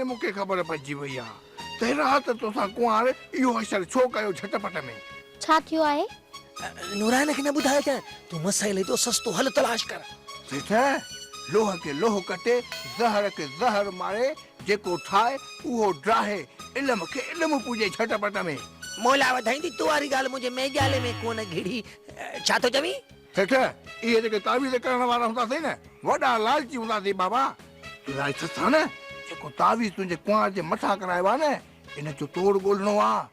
मूंखे ख़बर पइजी वई आहे त राति तोसां कुंवार इहो अशर छो कयो झटपट में। छा थियो आहे? नूरान खे न ॿुधाए जाए तूं मसइले जो सस्तो हल तलाश कर। सेठ लोह के लोह कटे ज़हर के ज़हर मारे जेको ठाहे उहो ड्राहे इल्म के इल्म पूजे झटपट में। मोला वधाईंदी तूं वारी ॻाल्हि मुंहिंजे मेजाले में कोन घिड़ी। छा थो चवीं? सेठ इहे जेके तावीज़ करण वारा हूंदासीं न वॾा लालची हूंदासीं बाबा। तुंहिंजा छा न जेको तावीज़ तुंहिंजे कुंवार जे मथां करायो आहे न इन जो तोड़ ॻोल्हणो आहे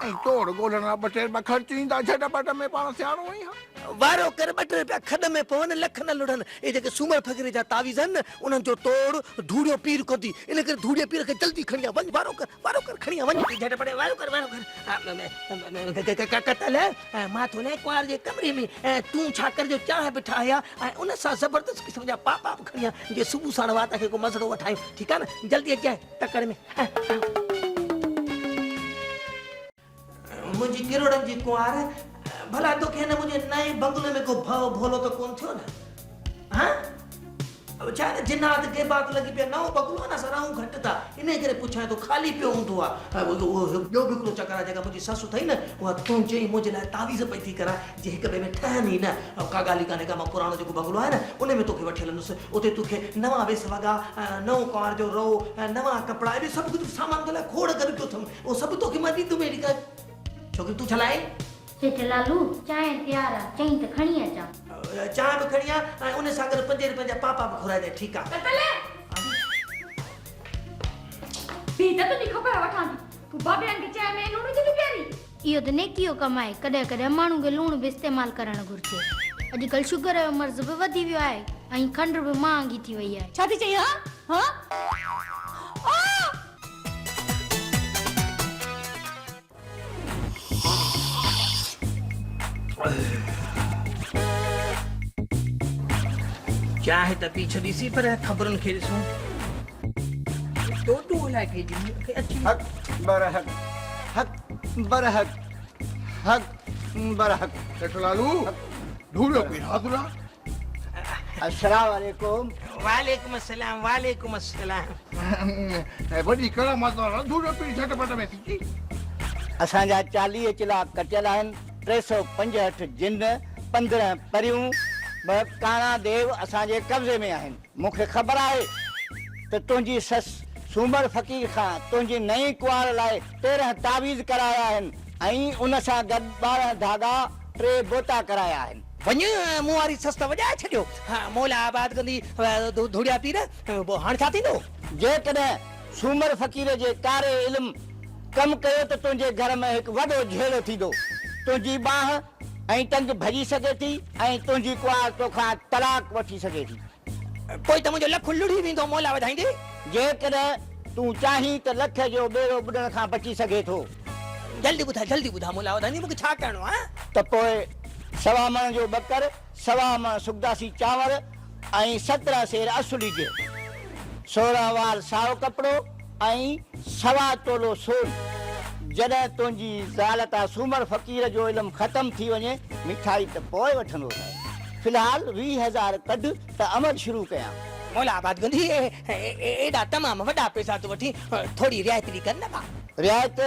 ऐं तोड़ ॻोल्हण लाइ 2 रुपया ख़र्च ईंदा झटपट में पाण सियाणो ई आहे। वारो कर 2 रुपया खॾ में पवनि लख न लुढ़नि। इहे जेके सूमर फ़क़ीर जा तावीज़ आहिनि न उन्हनि जो तोड़ धूड़ियो पीर कोन्ह थी। इन करे धूड़िये पीर खे जल्दी खणी आ वञ। वारो कर खणी आ वञ झटपट वारो कर। कतल मां थो न कुंवार जे कमरे में तूं छा कर जो चांहि बि ठाहिया ऐं उन सां ज़बरदस्त क़िस्म जा पापा बि खणी आ जे सुबुह साण वात खे को मसड़ो वठायूं। ठीकु आहे न जल्दी अचे तकड़ में। मुझे किरोड़न जी कुंवार भला तोखे न मुझे नए बंगले में को भाव भोलो तो कोन थियो न। हां अब छा जिन्नात के बात लगी पे नओ बंगलो ना सराऊ घट था इने करे पुछा तो खाली पे हुंदो आ। वो जो बिकलो चकरा जगह मुझी ससु थई न वो तू चई मुझे ला तावीज़ पई थी करा जे एक बे में ठहनी न। अब का गाली काने का पुरानो जो बंगलो है न उने में तोखे वठे लनुस ओते तोखे नवा बेस वगा नओ कार जो रो नवा कपड़ा भी सब कुछ सामान तो खोड़ कर तो थम वो सब तोखे मदी तू मेरी का छोकरी तू चलाए। सेठ लालू चाय तैयार आहे चई त खणी अचां। चाय भी खणी आ उन सागर 5 रुपए जा पापा भी घुराए दे। ठीक आ कतले पीता तो दिखो पर वठां तू बाबे के चाय में लूण जी प्यारी इहो त नेकीयो कमाए कॾहिं कॾहिं माण्हू खे लूण बि इस्तेमाल करणु घुर्जे। अॼुकल्ह शुगर जो मर्ज़ बि वधी वियो आहे ऐं खंड बि महांगी थी वई आहे। छा थी चई हां चाहे त पी छॾीसी पर ख़बरुनि खे ॾिसूं टोटू अलाए कहिड़ी अची हक बरहक हक बरहक हक बरहक। सेठ लालू ढूंढो पी हादुरा। अस्सलाम वालेकुम। वालेकुम अस्सलाम। वॾी करामत वारा ढूंढो पी झटपट में थी। असांजा 40 चिला कटियल आहिनि 365 जिन 15 परियूं 2 काणा देव असांजे कब्ज़े में आहिनि। मूंखे ख़बर आहे त तुंहिंजी सस सूमर फ़क़ीर खां तुंहिंजी नई कुंवार लाइ 13 तावीज़ कराया आहिनि ऐं उन सां गॾु 12 धागा 3 बोता कराया आहिनि। वञ मूं वारी सस त वॼाए छॾियो। हा मोला आबाद कंदी धुड़िया पीर हाणे छा थींदो? जेकॾहिं सूमर फ़क़ीर जे कारे इल्म कमु कयो त तुंहिंजे घर में हिकु वॾो झेड़ो थींदो। तुंहिंजी बाह ऐं टंग भॼी सघे थी ऐं तुंहिंजी कुंवार तोखां तलाक वठी सघे थी। पोइ त मुंहिंजो लखु लुड़ी वेंदो मोला वधाईंदे। जेकॾहिं तूं चाहीं त लख जो ॿेड़ो ॿुॾण खां बची सघे थो। जल्दी ॿुधा मोला वधाईंदे मूंखे छा करणो आहे? त पोइ 1.25 मण जो बकर 1.25 मण सुगदासी चांवर ऐं 17 सेर असुली जे 16 वार साओ कपिड़ो ऐं 1.25 तोलो सोन। जॾहिं तुंहिंजी ज़ाल तां सूमर फ़क़ीर जो इल्मु ख़तमु थी वञे मिठाई त पोइ वठंदो। फ़िलहाल 20,000 कढ त अमल शुरू कयां। मोला आबाद गंदी एॾा तमामु वॾा पैसा तो वठी थोड़ी रियायत बि कर न भा। रियायत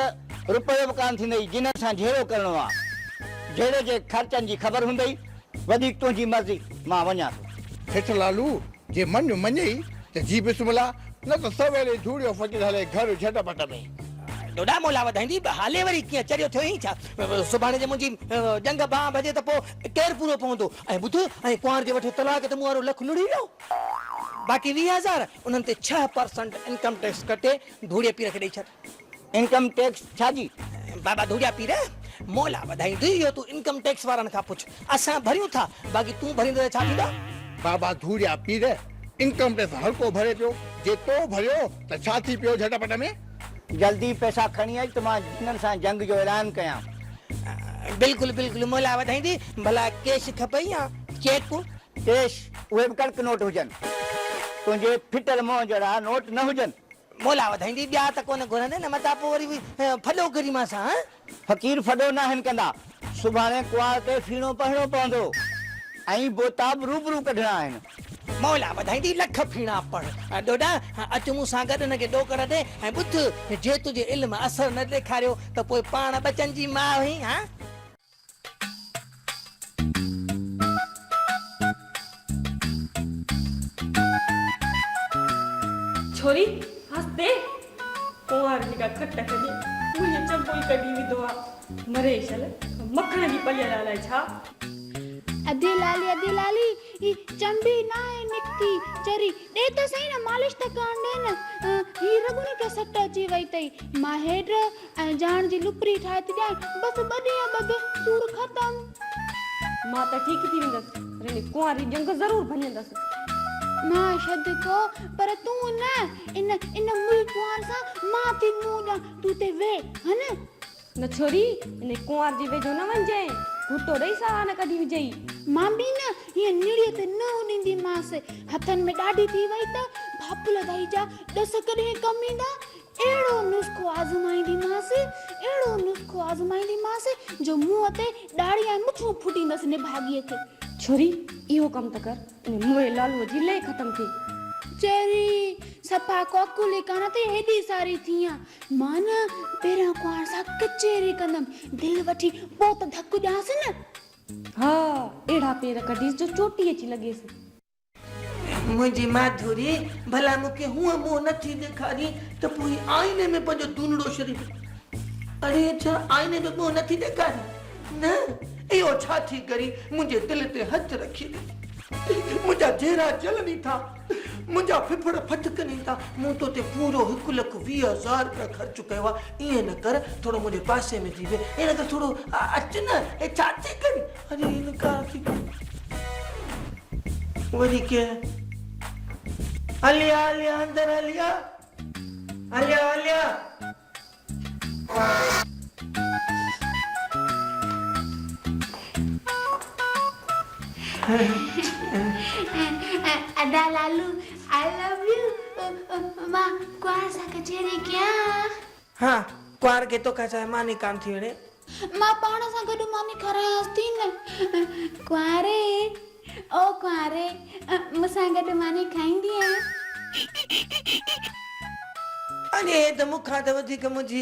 रुपयो बि कान थींदई जिन सां झेड़ो करणो आहे। झेड़े जे ख़र्चनि जी ख़बर हूंदई वधीक तुंहिंजी मर्ज़ी मां वञां थो। सेठ लालू जे मन मञई त जी बिस्मिल्लाह न त सवेरे धूड़ियो फ़क़ीर हले घर झटपट में। डोडा मोला वधाईंदी हाले वरी कीअं चरियो थियो ई छा? सुभाणे जे मुंहिंजी जंग बाह भॼे त पोइ केरु पूरो पवंदो? ऐं ॿुध ऐं कुंवार जे वठे तलाक त मूं वारो लखु लुड़ी वियो। बाक़ी 20,000 उन्हनि ते 6% इनकम टैक्स कटे धूड़िये पीर खे ॾेई छॾ। इनकम टैक्स छा जी? बाबा धूड़िया पीर मोला वधाईंदी इहो तूं इनकम टैक्स वारनि खां पुछ। असां भरियूं था बाक़ी तूं भरींदे त छा थींदा? बाबा धूड़िया पीर इनकम टैक्स हर को भरे पियो जे तो भरियो त छा थी पियो झटपट में? जल्दी पैसा खणी अच त मां जिन्हनि सां जंग जो ऐलान कयां। बिल्कुलु मोला वधाईंदी भला कैश खपई या चेक? कैश उहे बि कड़क नोट हुजनि। तुंहिंजे फिटल मुंहं जहिड़ा नोट न हुजनि। मोला वधाईंदी ॿिया त कोन घुरंदे न मथां पोइ वरी फॾो करी मां सां। फ़क़ीर फॾो न आहिनि कंदा। सुभाणे कुंवार ते फीणो पहिरियों पवंदो ऐं बोता बि रूबरू कढणा आहिनि। मौला वधाईंदी लख फीणा पढ़ डोडा अच मूं सां गॾु हिनखे ॾोकर ॾे ऐं ॿुध जे तुंहिंजे इल्म असर न ॾेखारियो त पोइ पाण बचन जी मां हुई हा छोरी हंसदे कुंवार जी का खट कढी मुंहिंजे चंपो ई कढी विधो आहे मरे छल मखण जी पलियल अलाए छा अधी लाली ई चंबी ना है निकती चरी दे तो सही ना मालिश त करण दे न ही रगुनी के सट अची वई तई मां हेड जान जी लुपरी ठाए थी ॾियां बस बॾे बगे सूर खत्म मां त ठीक थी वेंदसि रेनी कुंवारी जंग जरूर भञंदसि मां शद को पर तू न इन मुल्क वार सा मां थी मुंह तू ते वे हन न छोरी इन कुंवार जी वेझो न वञे घुटो ॾेई साह न कढी विझई मां बि न ये निड़िय ते न उनंदी मास हथन में ॾाढी थी वई त भापुल दई जा दस कॾहिं कम ईंदा एड़ो नुस्खो आज़माईंदी मास जो मुंह ते ॾाढ़ी ऐं मुठियूं फुटींदसि ने भाॻीअ खे छोरी इहो कम त कर इन मुए लालूअ जी ले खत्म थी चेरी सफा कोकुली कान ते हेडी सारी थिया मान पेरा कुआर सा कचेरी कंदम दिल वठी पो त धक ॾास न हा एड़ा पेर कढीस जो चोटी अची लॻेसि मुंहिंजी माधुरी भला मूंखे हूअं मुंहुं नथी ॾेखारी त पोइ आईने में पंहिंजो दूनड़ो शरीफ़ अरे छा आईने में मुंहुं नथी ॾेखारी न इहो छा थी करी मुंहिंजे दिल ते हथ रखी मुंहिंजा जहिड़ा जलनी था मुंहिंजा फिफड़ फटकनी था मूं तो ते पूरो 1,20,000 रुपया ख़र्च कयो आहे ईअं न कर थोरो मुंहिंजे पासे में थी वे ईअं न कर थोरो अच न ए छा थी करी अरे इन का थी वरी के हलिया हलिया अंदर हलिया हलिया हलिया अदा लालू आई लव यू मां कुआर सा कचेरी क्या हाँ कुआर के तो कैसा है मानी काम थी वेड़े मां पाण सा गॾु मानी करायांसि थी न कुआरे ओ कुआरे मूंसां गॾु मानी खाईंदी आहीं अरे त मूंखां त वधीक मुंहिंजी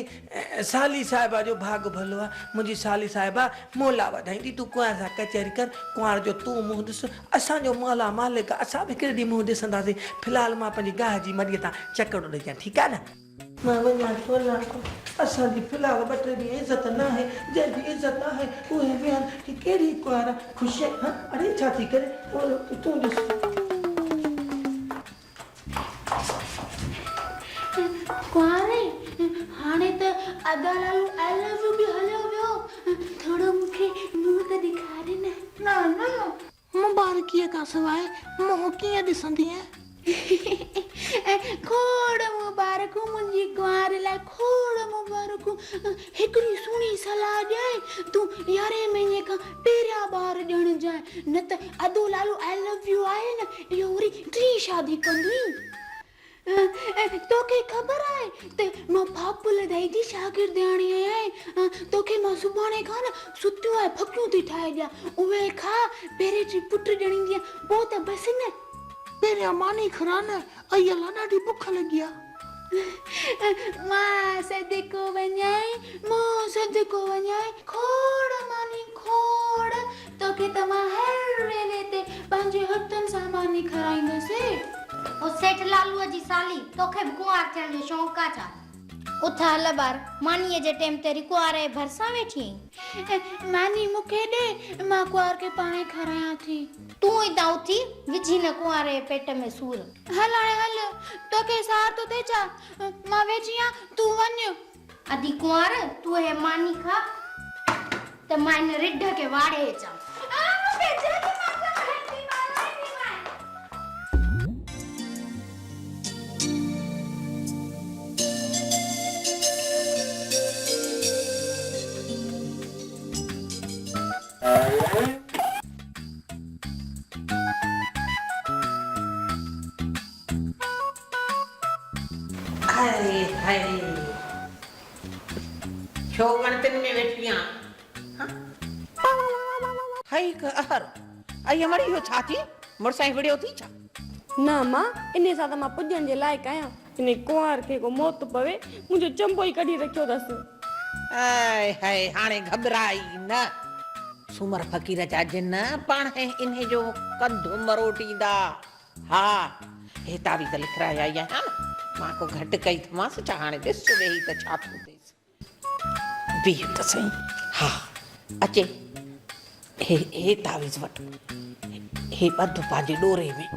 साली साहिबा जो भाग भलो आहे मुंहिंजी साली साहिबा मोला वधाईंदी तूं कुंवार सां कचहरी कर कुंवार जो तूं मुंहुं ॾिस असांजो मोला मालिक असां बि हिकिड़े ॾींहुं मुंहुं ॾिसंदासीं फ़िलहालु मां पंहिंजी गाह जी मॾीअ तां चकरु ॾेई अचां ठीकु आहे न मां वञा छोला असांजी फ़िलहालु 2-3 ॾींहं इज़त न आहे जंहिंजी इज़त आहे उहे वेहनि की कहिड़ी कुंवार ख़ुशि आहे अरे छा थी करे तूं ॾिस कुआरे हाणे त अदा लालू आई लव यू बि हलियो वियो थोरो मूंखे मुंहुं त ॾेखारे न न मुबारकीअ खां सवाइ मुंहुं कीअं ॾिसंदी खोड़ मुबारकूं मुंहिंजी कुआर लाइ खोड़ मुबारकूं हिकिड़ी सुहिणी सलाह ॾियां तूं 11 महीने खां पहिरियां ॿार ॼण जाए न त अदो लालू आई लव यू आहे न इहो वरी 3 शादी कंदी तोखे ख़बर आहे त मां भापुल दाई जी शागिर्दियाणी आहियां तोखे मां सुभाणे खां न सुतियूं ऐं फकियूं थी ठाहे ॾियां उहे खा पहिरें जी पुट ॼणींदी पोइ त बसि न पहिरियां मानी खरा न अय्या ॾाढी बुख लॻी आहे मां सदको वञाए खोड़ मानी खोड़ तोखे त मां हर वेले ते पंहिंजे हथनि सां मानी खाराईंदसि ओ सेठ लालूअ जी साली तोखे भी कुंवार थियण जो शौंक़ आ छा उथ हल बार मानीअ जे टाइम तेरी कुंवार जे भरसां वेठी मानी मूंखे ॾे मां कुंवार खे पाणे खारायां थी तूं ई त उथी विझी न कुंवार जे पेट में सूर हल हाणे हल तोखे सार तो थे छा मां वेठी आं तूं वञ अदी कुंवार तूं हे मानी खा त मां इन रिढ खे वाड़े अचां छो गणतन में वेठियां हाय कहर आई हमारी यो छाती मुरसाई वीडियो थी छा ना मां इन सां त मां पुॼण जे लाइक़ु आहियां। इन कुंवार खे को मौत पवे मुंहिंजो चंबो ई कढी रखियो अथसि। आय हाय हाणे घबराई न। सूमर फ़क़ीर जा जिन पाण इन जो कंधु मरोटींदा। हा हे तावीज़ लिखाया आई आहियां न, मां को घटि कई थमांसि छा। हाणे ॾिस वेही त छा थो थिएसि। बीह त सही। हा अचे हे तावीज़ वटि, हे ॿध पंहिंजे ॾोरे में।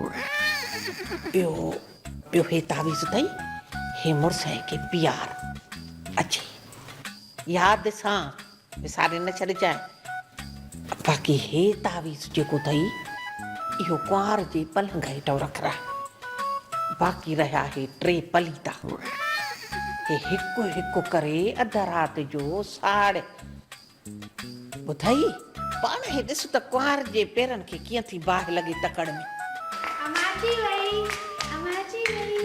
ॿियो हे तावीज़ अथई, हे मुड़ुस खे प्यार। अचे यादि सां विसारे न छॾिजांइ। बाक़ी हे तावीज़ जेको अथई इहो कुंवार जे पलंग हेठो रखरा। बाक़ी रहिया हे 3 पलीता। हे हिकु हिकु करे अध राति जो साड़े ॿुधई। पाण हे ॾिस त कुंवार जे पेरनि खे कीअं थी बाहि लॻे तकड़ में। अमाची वई, अमाची वई,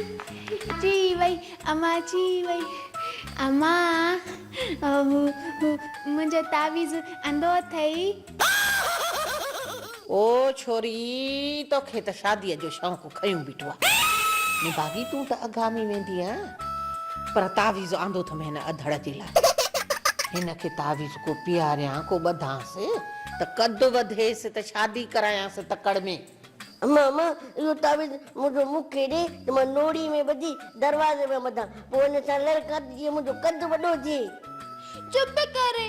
अची वई, अमाची वई। अमा मुंहिंजो तावीज़ अंधो अथई। ओ छोरी तोखे त शादीअ जो शौक़ु खयूं बीठो आहे। निभागी तूं त अगामी वेंदी आहे, पर तावीज़ आंदो थमे हिन अधड़ जे लाइ। हिन खे तावीज़ को पीआरियां को ॿधांसि त कद वधेसि त शादी करायांसि तकड़ में। अम्मा अम्मा इहो तावीज़ मुंहिंजो मूंखे ॾे त मां नोड़ी में ॿधी दरवाज़े में ॿधां, पोइ हिन सां लड़का जीअं मुंहिंजो कदु वॾो थिए। चुप करे,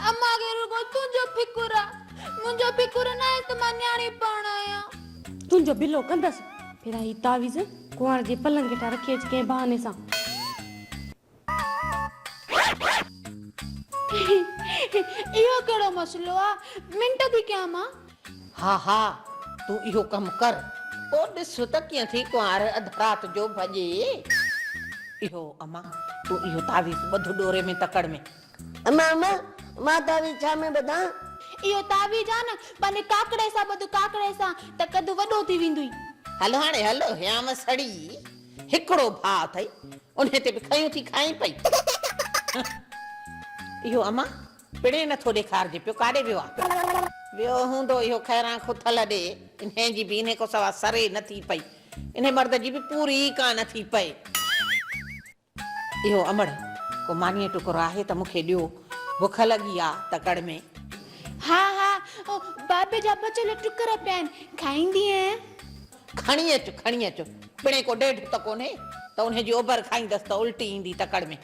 अम्मा खे रुगो तुंहिंजो फिकुर आहे। मुंहिंजो फिकुर न आहे त मां न्याणी पण आहियां। तुंहिंजो बिलो कंदसि। फिर ही तावीज़ कुंवार जे पलंग हेठां रखी अच कंहिं बहाने सां। इहो कहिड़ो मसलो आहे? मिंट थी कयां मां। हा तूं इहो कमु कर, पोइ ॾिस त कीअं थी कुंवार अध राति जो भॼे। इहो अम्मा तूं इहो तावीज़ ॿध ॾोरे में तकड़ में। अम्मा अम्मा मां तावीज़ छा में ॿधां? इहो तावीज़ आहे न, पंहिंजे काकड़े सां ॿध, काकड़े सां त कदु वॾो थी वेंदुई। हल हाणे हल हियाम सड़ी। हिकिड़ो भाउ अथई उन ते बि खयूं थी खाई पई। इहो अम्मा पिणे नथो ॾेखारिजे पियो, काॾे वियो आहे? वियो हूंदो इहो खैरां खुथल ॾे। इन जी बि इन को सवा सरे नथी पई, इन मर्द जी बि पूरी कान थी पए। इहो अमड़ को मानीअ टुकुर आहे त मूंखे ॾियो, बुख लॻी आहे तकड़ में। हा ओ बाबे जा बचियल टुकर पिया आहिनि, खाईंदी आहियां। खणी अचु पिणे को ॾेढ त कोन्हे त उन जी ओभर खाईंदसि त उल्टी ईंदी तकड़ में।